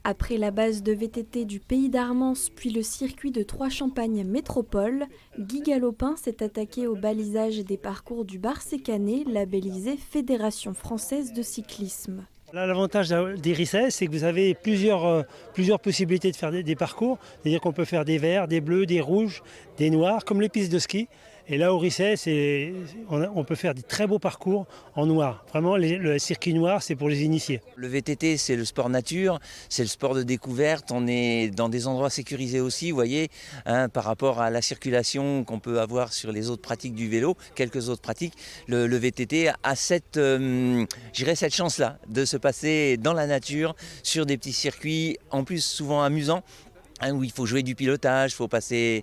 Après la base de VTT du Pays d'Armance puis le circuit de Trois-Champagnes Métropole, Guy Galopin s'est attaqué au balisage des parcours du Barsécanet, labellisé Fédération française de cyclisme. Là, l'avantage des Risset, c'est que vous avez plusieurs possibilités de faire des parcours. C'est-à-dire qu'on peut faire des verts, des bleus, des rouges, des noirs, comme les pistes de ski. Et là, au Risset, on peut faire des très beaux parcours en noir. Vraiment, le circuit noir, c'est pour les initiés. Le VTT, c'est le sport nature, c'est le sport de découverte. On est dans des endroits sécurisés aussi, vous voyez, par rapport à la circulation qu'on peut avoir sur les autres pratiques du vélo, quelques autres pratiques. Le VTT a cette chance-là de se passer dans la nature, sur des petits circuits, en plus souvent amusants. Où il faut jouer du pilotage, il faut passer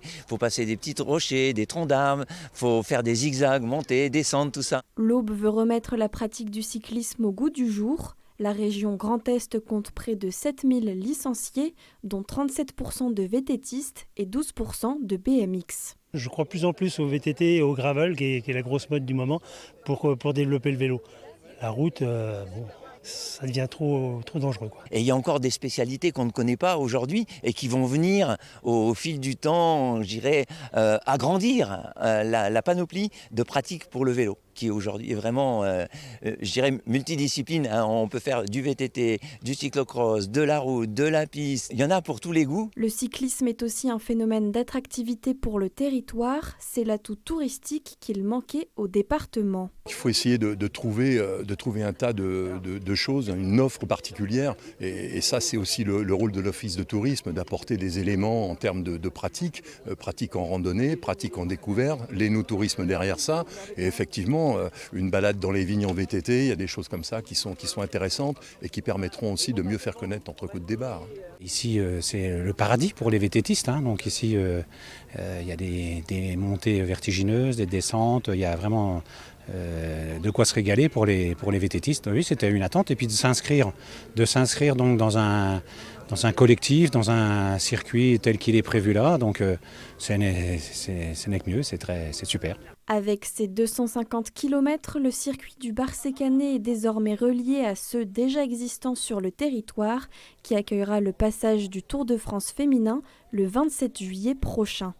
des petits rochers, des troncs d'arbres, il faut faire des zigzags, monter, descendre, tout ça. L'Aube veut remettre la pratique du cyclisme au goût du jour. La région Grand Est compte près de 7000 licenciés, dont 37% de VTTistes et 12% de BMX. Je crois plus en plus au VTT et au gravel, qui est la grosse mode du moment, pour développer le vélo. La route, ça devient trop dangereux, quoi. Et il y a encore des spécialités qu'on ne connaît pas aujourd'hui et qui vont venir au fil du temps, je dirais, agrandir la panoplie de pratiques pour le vélo, qui aujourd'hui est vraiment, je dirais, multidiscipline. On peut faire du VTT, du cyclocross, de la route, de la piste. Il y en a pour tous les goûts. Le cyclisme est aussi un phénomène d'attractivité pour le territoire. C'est l'atout touristique qu'il manquait au département. Il faut essayer de trouver un tas de choses, une offre particulière. Et ça, c'est aussi le rôle de l'Office de tourisme, d'apporter des éléments en termes de pratiques, pratiques en randonnée, pratiques en découverte, l'énotourisme derrière ça. Et effectivement, une balade dans les vignes en VTT, il y a des choses comme ça qui sont intéressantes et qui permettront aussi de mieux faire connaître Entrecôte-des-Barres. Ici, c'est le paradis pour les VTTistes. Donc ici, il y a des montées vertigineuses, des descentes, il y a vraiment de quoi se régaler pour les VTTistes. Oui, c'était une attente. Et puis de s'inscrire donc dans un collectif, dans un circuit tel qu'il est prévu là. Donc ce n'est que mieux, c'est super. Avec ses 250 km, le circuit du Barsécanet est désormais relié à ceux déjà existants sur le territoire, qui accueillera le passage du Tour de France féminin le 27 juillet prochain.